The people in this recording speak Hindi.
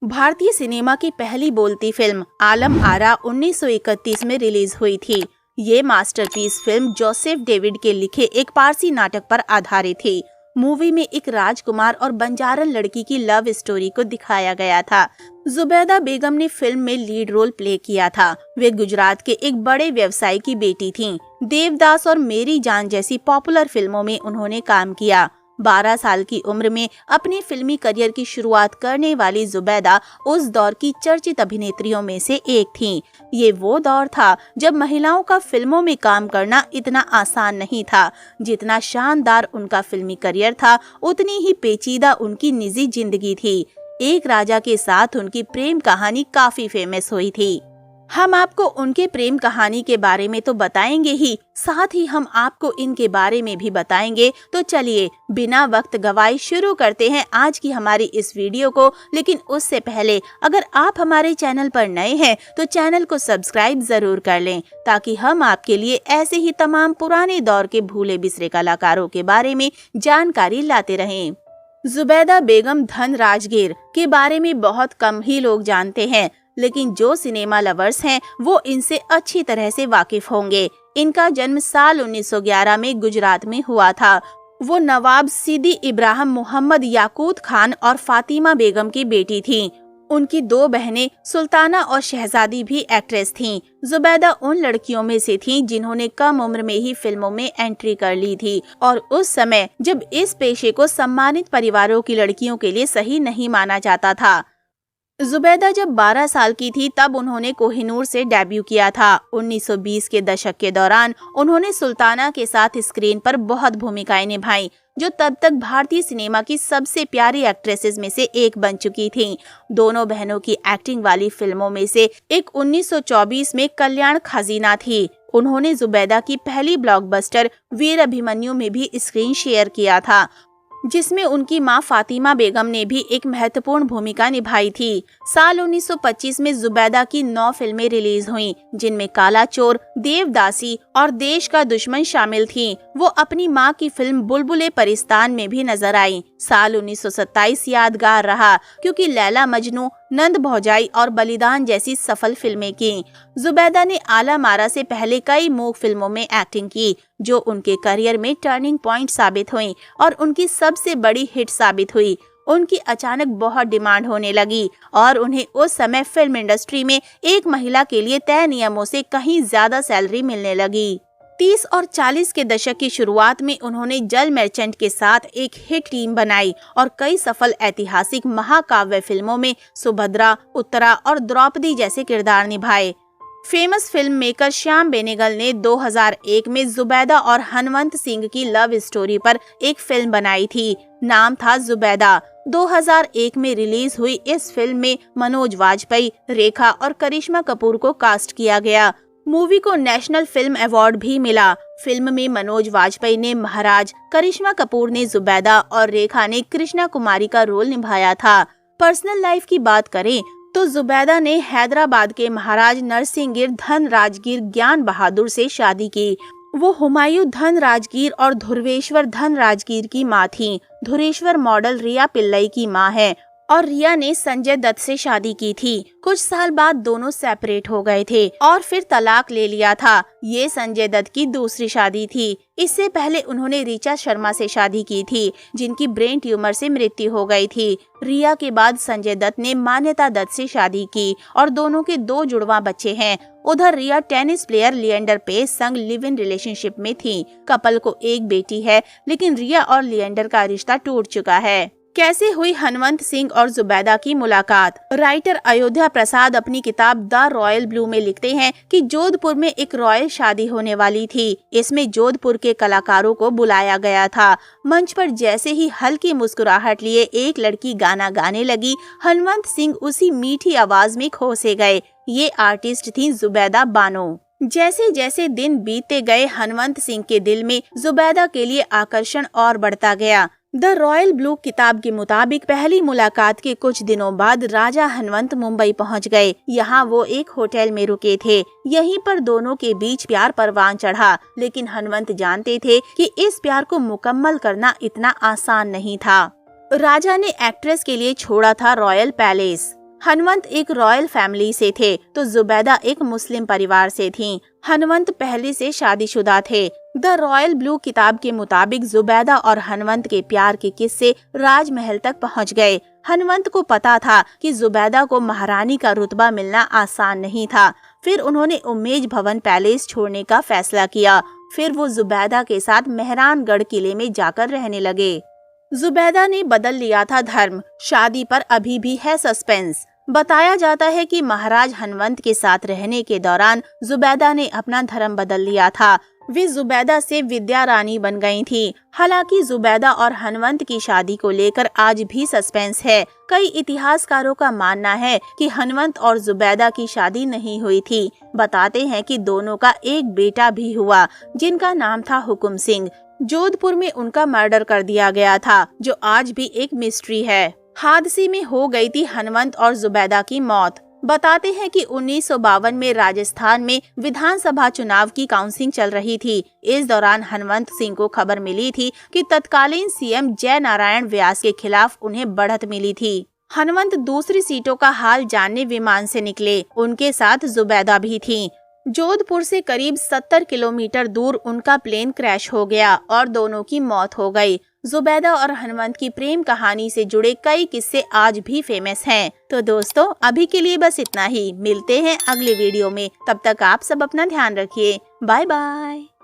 भारतीय सिनेमा की पहली बोलती फिल्म आलम आरा 1931 में रिलीज हुई थी। ये मास्टरपीस फिल्म जोसेफ डेविड के लिखे एक पारसी नाटक पर आधारित थी। मूवी में एक राजकुमार और बंजारन लड़की की लव स्टोरी को दिखाया गया था। जुबैदा बेगम ने फिल्म में लीड रोल प्ले किया था। वे गुजरात के एक बड़े व्यवसायी की बेटी थीं। देवदास और मेरी जान जैसी पॉपुलर फिल्मों में उन्होंने काम किया। 12 साल की उम्र में अपनी फिल्मी करियर की शुरुआत करने वाली जुबैदा उस दौर की चर्चित अभिनेत्रियों में से एक थीं। ये वो दौर था जब महिलाओं का फिल्मों में काम करना इतना आसान नहीं था। जितना शानदार उनका फिल्मी करियर था, उतनी ही पेचीदा उनकी निजी जिंदगी थी। एक राजा के साथ उनकी प्रेम कहानी काफी फेमस हुई थी। हम आपको उनके प्रेम कहानी के बारे में तो बताएंगे ही, साथ ही हम आपको इनके बारे में भी बताएंगे। तो चलिए बिना वक्त गवाए शुरू करते हैं आज की हमारी इस वीडियो को। लेकिन उससे पहले अगर आप हमारे चैनल पर नए हैं तो चैनल को सब्सक्राइब जरूर कर लें, ताकि हम आपके लिए ऐसे ही तमाम पुराने दौर के भूले बिसरे कलाकारों के बारे में जानकारी लाते रहें। जुबैदा बेगम धन राजगीर के बारे में बहुत कम ही लोग जानते हैं, लेकिन जो सिनेमा लवर्स हैं वो इनसे अच्छी तरह से वाकिफ होंगे। इनका जन्म साल 1911 में गुजरात में हुआ था। वो नवाब सिद्दी इब्राहिम मोहम्मद याकूत खान और फातिमा बेगम की बेटी थीं। उनकी 2 बहनें सुल्ताना और शहजादी भी एक्ट्रेस थीं। जुबैदा उन लड़कियों में से थीं जिन्होंने कम उम्र में ही फिल्मों में एंट्री कर ली थी, और उस समय जब इस पेशे को सम्मानित परिवारों की लड़कियों के लिए सही नहीं माना जाता था। जुबैदा जब 12 साल की थी तब उन्होंने कोहिनूर से डेब्यू किया था। 1920 के दशक के दौरान उन्होंने सुल्ताना के साथ स्क्रीन पर बहुत भूमिकाएं निभाई, जो तब तक भारतीय सिनेमा की सबसे प्यारी एक्ट्रेसेस में से एक बन चुकी थीं। दोनों बहनों की एक्टिंग वाली फिल्मों में से एक 1924 में कल्याण खजीना थी। उन्होंने जुबैदा की पहली ब्लॉकबस्टर वीर अभिमन्यु में भी स्क्रीन शेयर किया था, जिसमें उनकी मां फातिमा बेगम ने भी एक महत्वपूर्ण भूमिका निभाई थी। साल 1925 में जुबैदा की 9 फिल्में रिलीज हुईं, जिनमें काला चोर, देवदासी और देश का दुश्मन शामिल थीं। वो अपनी मां की फिल्म बुलबुले परिस्तान में भी नजर आई। साल 1927 यादगार रहा क्योंकि लैला मजनू, नंद भौजाई और बलिदान जैसी सफल फिल्में की। जुबैदा ने आलम आरा से पहले कई मूक फिल्मों में एक्टिंग की, जो उनके करियर में टर्निंग पॉइंट साबित हुई और उनकी सबसे बड़ी हिट साबित हुई। उनकी अचानक बहुत डिमांड होने लगी और उन्हें उस समय फिल्म इंडस्ट्री में एक महिला के लिए तय नियमों से कहीं ज्यादा सैलरी मिलने लगी। 30 और 40 के दशक की शुरुआत में उन्होंने जल मर्चेंट के साथ एक हिट टीम बनाई और कई सफल ऐतिहासिक महाकाव्य फिल्मों में सुभद्रा, उत्तरा और द्रौपदी जैसे किरदार निभाए। Famous film maker Shyam Benegal ने 2001 में जुबैदा और हनवंत सिंह की लव स्टोरी पर एक फिल्म बनाई थी। नाम था जुबैदा। 2001 में रिलीज हुई इस फिल्म में मनोज वाजपेयी, रेखा और करिश्मा कपूर को कास्ट किया गया। मूवी को नेशनल फिल्म अवार्ड भी मिला। फिल्म में मनोज वाजपेयी ने महाराज, करिश्मा कपूर ने जुबैदा और रेखा ने कृष्णा कुमारी का रोल निभाया था। पर्सनल लाइफ की बात करें तो जुबैदा ने हैदराबाद के महाराज नरसिंहगिर धन राजगीर ज्ञान बहादुर से शादी की। वो हुमायूं धन राजगीर और धुरवेश्वर धन राजगीर की मां थीं। धुरेश्वर मॉडल रिया पिल्लई की मां है और रिया ने संजय दत्त से शादी की थी। कुछ साल बाद दोनों सेपरेट हो गए थे और फिर तलाक ले लिया था। ये संजय दत्त की दूसरी शादी थी। इससे पहले उन्होंने ऋचा शर्मा से शादी की थी, जिनकी ब्रेन ट्यूमर से मृत्यु हो गई थी। रिया के बाद संजय दत्त ने मान्यता दत्त से शादी की और दोनों के 2 जुड़वा बच्चे हैं। उधर रिया टेनिस प्लेयर लिएंडर पेस संग लिव इन रिलेशनशिप में थी। कपल को एक बेटी है, लेकिन रिया और लिएंडर का रिश्ता टूट चुका है। कैसे हुई हनवंत सिंह और जुबैदा की मुलाकात? राइटर अयोध्या प्रसाद अपनी किताब द रॉयल ब्लू में लिखते हैं कि जोधपुर में एक रॉयल शादी होने वाली थी। इसमें जोधपुर के कलाकारों को बुलाया गया था। मंच पर जैसे ही हल्की मुस्कुराहट लिए एक लड़की गाना गाने लगी, हनवंत सिंह उसी मीठी आवाज में खो से गए। ये आर्टिस्ट थी जुबैदा बानो। जैसे जैसे दिन बीतते गए, हनवंत सिंह के दिल में जुबैदा के लिए आकर्षण और बढ़ता गया। द रॉयल ब्लू किताब के मुताबिक पहली मुलाकात के कुछ दिनों बाद राजा हनवंत मुंबई पहुंच गए। यहाँ वो एक होटल में रुके थे। यहीं पर दोनों के बीच प्यार परवान चढ़ा, लेकिन हनवंत जानते थे कि इस प्यार को मुकम्मल करना इतना आसान नहीं था। राजा ने एक्ट्रेस के लिए छोड़ा था रॉयल पैलेस। हनुमंत एक रॉयल फैमिली से थे तो जुबैदा एक मुस्लिम परिवार से थीं। हनुमंत पहले से शादीशुदा थे। द रॉयल ब्लू किताब के मुताबिक जुबैदा और हनुमंत के प्यार के किस्से राजमहल तक पहुंच गए। हनुमंत को पता था कि जुबैदा को महारानी का रुतबा मिलना आसान नहीं था। फिर उन्होंने उम्मेद भवन पैलेस छोड़ने का फैसला किया। फिर वो जुबैदा के साथ मेहरानगढ़ किले में जाकर रहने लगे। जुबैदा ने बदल लिया था धर्म। शादी पर अभी भी है सस्पेंस। बताया जाता है कि महाराज हनुमंत के साथ रहने के दौरान जुबैदा ने अपना धर्म बदल लिया था। वे जुबैदा से विद्या रानी बन गई थी। हालांकि जुबैदा और हनुमंत की शादी को लेकर आज भी सस्पेंस है। कई इतिहासकारों का मानना है कि हनुमंत और जुबैदा की शादी नहीं हुई थी। बताते हैं कि दोनों का एक बेटा भी हुआ जिनका नाम था हुकुम सिंह। जोधपुर में उनका मर्डर कर दिया गया था, जो आज भी एक मिस्ट्री है। हादसे में हो गई थी हनुमंत और जुबैदा की मौत। बताते हैं कि 1952 में राजस्थान में विधानसभा चुनाव की काउंसिलिंग चल रही थी। इस दौरान हनुमंत सिंह को खबर मिली थी कि तत्कालीन सीएम जय नारायण व्यास के खिलाफ उन्हें बढ़त मिली थी। हनुमंत दूसरी सीटों का हाल जानने विमान से निकले। उनके साथ जुबैदा भी थी। जोधपुर से करीब 70 किलोमीटर दूर उनका प्लेन क्रैश हो गया और दोनों की मौत हो गई। जुबैदा और हनुमंत की प्रेम कहानी से जुड़े कई किस्से आज भी फेमस हैं। तो दोस्तों, अभी के लिए बस इतना ही। मिलते हैं अगले वीडियो में। तब तक आप सब अपना ध्यान रखिए। Bye bye.